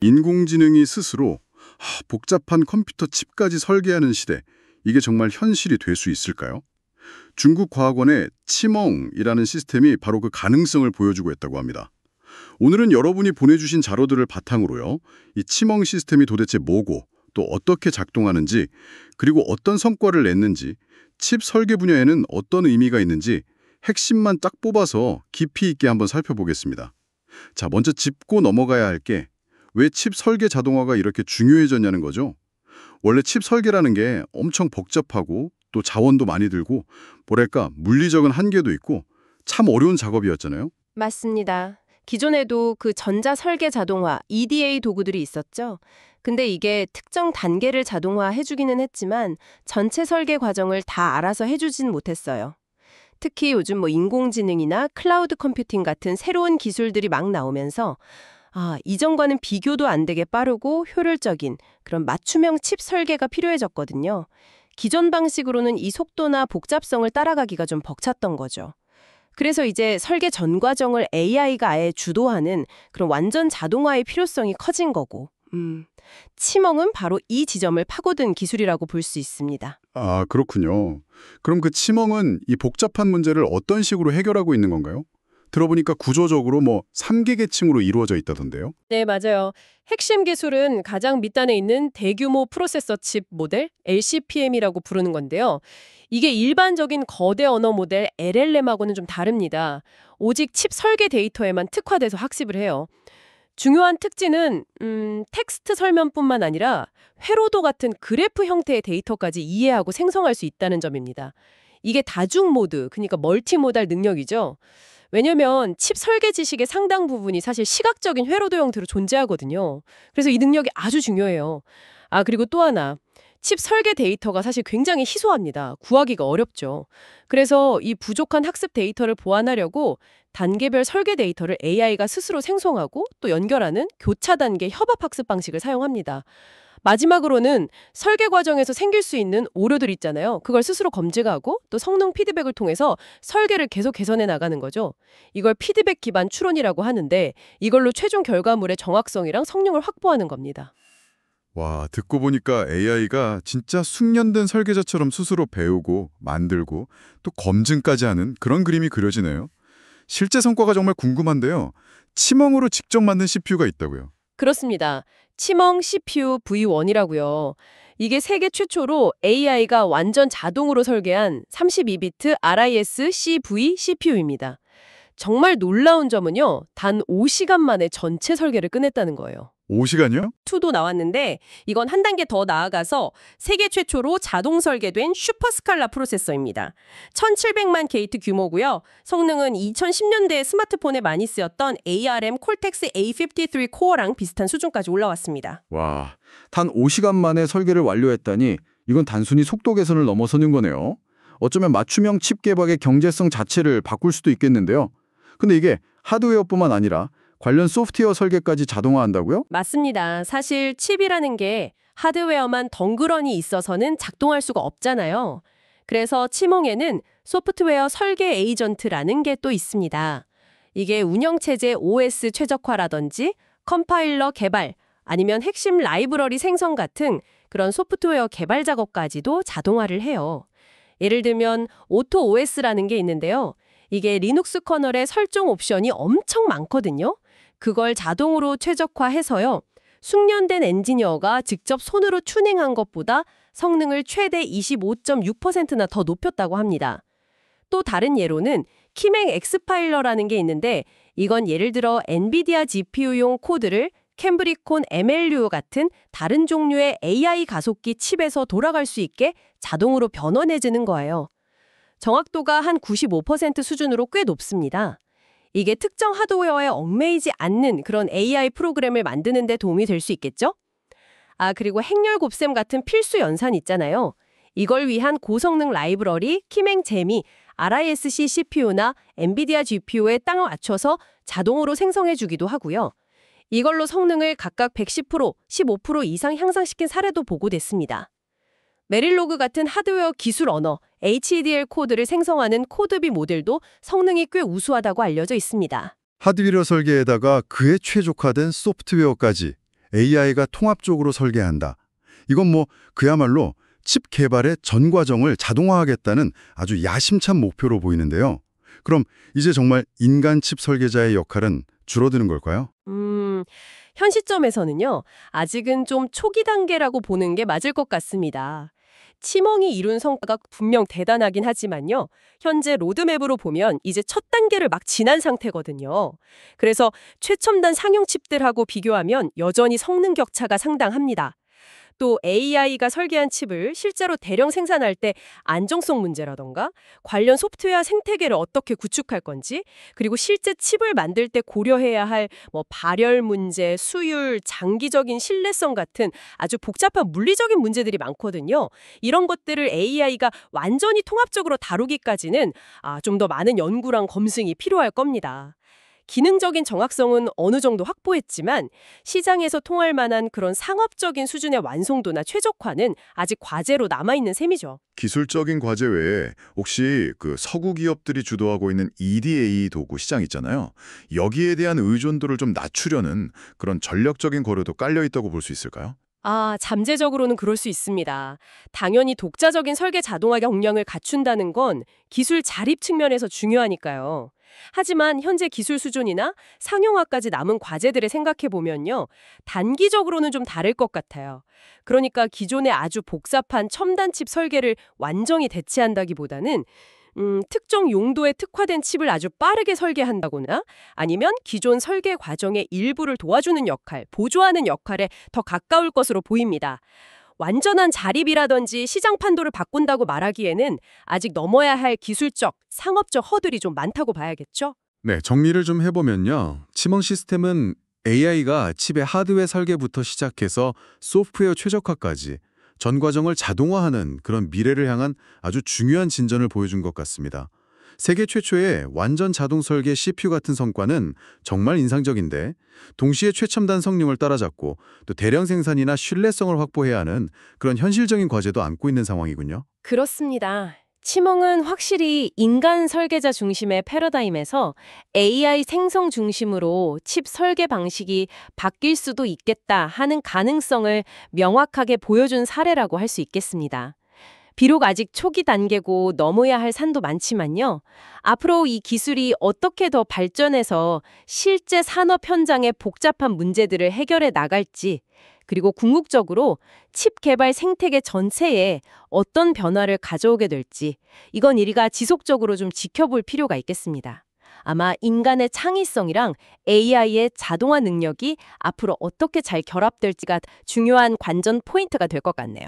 인공지능이 스스로 복잡한 컴퓨터 칩까지 설계하는 시대, 이게 정말 현실이 될 수 있을까요? 중국 과학원의 치멍이라는 시스템이 바로 그 가능성을 보여주고 있다고 합니다. 오늘은 여러분이 보내주신 자료들을 바탕으로요, 이 치멍 시스템이 도대체 뭐고 또 어떻게 작동하는지, 그리고 어떤 성과를 냈는지, 칩 설계 분야에는 어떤 의미가 있는지 핵심만 딱 뽑아서 깊이 있게 한번 살펴보겠습니다. 자, 먼저 짚고 넘어가야 할 게 왜 칩 설계 자동화가 이렇게 중요해졌냐는 거죠. 원래 칩 설계라는 게 엄청 복잡하고 또 자원도 많이 들고 뭐랄까 물리적인 한계도 있고 참 어려운 작업이었잖아요. 맞습니다. 기존에도 그 전자 설계 자동화, EDA 도구들이 있었죠. 근데 이게 특정 단계를 자동화해주기는 했지만 전체 설계 과정을 다 알아서 해주진 못했어요. 특히 요즘 인공지능이나 클라우드 컴퓨팅 같은 새로운 기술들이 막 나오면서 이전과는 비교도 안 되게 빠르고 효율적인 그런 맞춤형 칩 설계가 필요해졌거든요. 기존 방식으로는 이 속도나 복잡성을 따라가기가 좀 벅찼던 거죠. 그래서 이제 설계 전 과정을 AI가 아예 주도하는 그런 완전 자동화의 필요성이 커진 거고. 치멍은 바로 이 지점을 파고든 기술이라고 볼 수 있습니다. 아, 그렇군요. 그럼 그 치멍은 이 복잡한 문제를 어떤 식으로 해결하고 있는 건가요? 들어보니까 구조적으로 3개 계층으로 이루어져 있다던데요. 네, 맞아요. 핵심 기술은 가장 밑단에 있는 대규모 프로세서 칩 모델, LCPM이라고 부르는 건데요. 이게 일반적인 거대 언어 모델 LLM하고는 좀 다릅니다. 오직 칩 설계 데이터에만 특화돼서 학습을 해요. 중요한 특징은 텍스트 설명뿐만 아니라 회로도 같은 그래프 형태의 데이터까지 이해하고 생성할 수 있다는 점입니다. 이게 다중 모드, 그러니까 멀티모달 능력이죠. 왜냐면 칩 설계 지식의 상당 부분이 사실 시각적인 회로도 형태로 존재하거든요. 그래서 이 능력이 아주 중요해요. 그리고 또 하나. 칩 설계 데이터가 사실 굉장히 희소합니다. 구하기가 어렵죠. 그래서 이 부족한 학습 데이터를 보완하려고 단계별 설계 데이터를 AI가 스스로 생성하고 또 연결하는 교차 단계 협업 학습 방식을 사용합니다. 마지막으로는 설계 과정에서 생길 수 있는 오류들 있잖아요. 그걸 스스로 검증하고 또 성능 피드백을 통해서 설계를 계속 개선해 나가는 거죠. 이걸 피드백 기반 추론이라고 하는데 이걸로 최종 결과물의 정확성이랑 성능을 확보하는 겁니다. 와, 듣고 보니까 AI가 진짜 숙련된 설계자처럼 스스로 배우고 만들고 또 검증까지 하는 그런 그림이 그려지네요. 실제 성과가 정말 궁금한데요. 치멍으로 직접 만든 CPU가 있다고요. 그렇습니다. 치멍 CPU V1이라고요. 이게 세계 최초로 AI가 완전 자동으로 설계한 32비트 RISC-V CPU입니다. 정말 놀라운 점은요. 단 5시간 만에 전체 설계를 끝냈다는 거예요. 5시간이요? 2도 나왔는데 이건 한 단계 더 나아가서 세계 최초로 자동 설계된 슈퍼스칼라 프로세서입니다. 1700만 게이트 규모고요. 성능은 2010년대 스마트폰에 많이 쓰였던 ARM 콜텍스 A53 코어랑 비슷한 수준까지 올라왔습니다. 와, 단 5시간 만에 설계를 완료했다니 이건 단순히 속도 개선을 넘어서는 거네요. 어쩌면 맞춤형 칩 개발의 경제성 자체를 바꿀 수도 있겠는데요. 근데 이게 하드웨어뿐만 아니라 관련 소프트웨어 설계까지 자동화한다고요? 맞습니다. 사실 칩이라는 게 하드웨어만 덩그러니 있어서는 작동할 수가 없잖아요. 그래서 치몽에는 소프트웨어 설계 에이전트라는 게 또 있습니다. 이게 운영체제 OS 최적화라든지 컴파일러 개발, 아니면 핵심 라이브러리 생성 같은 그런 소프트웨어 개발 작업까지도 자동화를 해요. 예를 들면 오토 OS라는 게 있는데요. 이게 리눅스 커널의 설정 옵션이 엄청 많거든요. 그걸 자동으로 최적화해서요. 숙련된 엔지니어가 직접 손으로 튜닝한 것보다 성능을 최대 25.6%나 더 높였다고 합니다. 또 다른 예로는 키맥 엑스파일러라는 게 있는데 이건 예를 들어 엔비디아 GPU용 코드를 캠브리콘 MLU 같은 다른 종류의 AI 가속기 칩에서 돌아갈 수 있게 자동으로 변환해주는 거예요. 정확도가 한 95% 수준으로 꽤 높습니다. 이게 특정 하드웨어에 얽매이지 않는 그런 AI 프로그램을 만드는 데 도움이 될 수 있겠죠? 그리고 행렬 곱셈 같은 필수 연산 있잖아요. 이걸 위한 고성능 라이브러리 키맹 제미, RISC CPU나 엔비디아 GPU에 딱 맞춰서 자동으로 생성해주기도 하고요. 이걸로 성능을 각각 110%, 15% 이상 향상시킨 사례도 보고됐습니다. 메릴로그 같은 하드웨어 기술 언어, HDL 코드를 생성하는 코드비 모델도 성능이 꽤 우수하다고 알려져 있습니다. 하드웨어 설계에다가 그에 최적화된 소프트웨어까지 AI가 통합적으로 설계한다. 이건 뭐 그야말로 칩 개발의 전 과정을 자동화하겠다는 아주 야심찬 목표로 보이는데요. 그럼 이제 정말 인간 칩 설계자의 역할은 줄어드는 걸까요? 현 시점에서는요, 아직은 좀 초기 단계라고 보는 게 맞을 것 같습니다. 치멍이 이룬 성과가 분명 대단하긴 하지만요, 현재 로드맵으로 보면 이제 첫 단계를 막 지난 상태거든요. 그래서 최첨단 상용 칩들하고 비교하면 여전히 성능 격차가 상당합니다. 또 AI가 설계한 칩을 실제로 대량 생산할 때 안정성 문제라던가 관련 소프트웨어 생태계를 어떻게 구축할 건지, 그리고 실제 칩을 만들 때 고려해야 할 발열 문제, 수율, 장기적인 신뢰성 같은 아주 복잡한 물리적인 문제들이 많거든요. 이런 것들을 AI가 완전히 통합적으로 다루기까지는 좀 더 많은 연구랑 검증이 필요할 겁니다. 기능적인 정확성은 어느 정도 확보했지만 시장에서 통할 만한 그런 상업적인 수준의 완성도나 최적화는 아직 과제로 남아있는 셈이죠. 기술적인 과제 외에 혹시 그 서구 기업들이 주도하고 있는 EDA 도구 시장 있잖아요. 여기에 대한 의존도를 좀 낮추려는 그런 전략적인 고려도 깔려 있다고 볼 수 있을까요? 잠재적으로는 그럴 수 있습니다. 당연히 독자적인 설계 자동화 역량을 갖춘다는 건 기술 자립 측면에서 중요하니까요. 하지만 현재 기술 수준이나 상용화까지 남은 과제들을 생각해 보면요, 단기적으로는 좀 다를 것 같아요. 그러니까 기존의 아주 복잡한 첨단 칩 설계를 완전히 대체한다기보다는 특정 용도에 특화된 칩을 아주 빠르게 설계한다거나 아니면 기존 설계 과정의 일부를 도와주는 역할, 보조하는 역할에 더 가까울 것으로 보입니다. 완전한 자립이라든지 시장 판도를 바꾼다고 말하기에는 아직 넘어야 할 기술적, 상업적 허들이 좀 많다고 봐야겠죠? 네, 정리를 좀 해보면요. 치멍 시스템은 AI가 칩의 하드웨어 설계부터 시작해서 소프트웨어 최적화까지 전 과정을 자동화하는 그런 미래를 향한 아주 중요한 진전을 보여준 것 같습니다. 세계 최초의 완전 자동 설계 CPU 같은 성과는 정말 인상적인데 동시에 최첨단 성능을 따라잡고 또 대량 생산이나 신뢰성을 확보해야 하는 그런 현실적인 과제도 안고 있는 상황이군요. 그렇습니다. 치멍은 확실히 인간 설계자 중심의 패러다임에서 AI 생성 중심으로 칩 설계 방식이 바뀔 수도 있겠다 하는 가능성을 명확하게 보여준 사례라고 할 수 있겠습니다. 비록 아직 초기 단계고 넘어야 할 산도 많지만요. 앞으로 이 기술이 어떻게 더 발전해서 실제 산업 현장의 복잡한 문제들을 해결해 나갈지, 그리고 궁극적으로 칩 개발 생태계 전체에 어떤 변화를 가져오게 될지, 이건 우리가 지속적으로 좀 지켜볼 필요가 있겠습니다. 아마 인간의 창의성이랑 AI의 자동화 능력이 앞으로 어떻게 잘 결합될지가 중요한 관전 포인트가 될 것 같네요.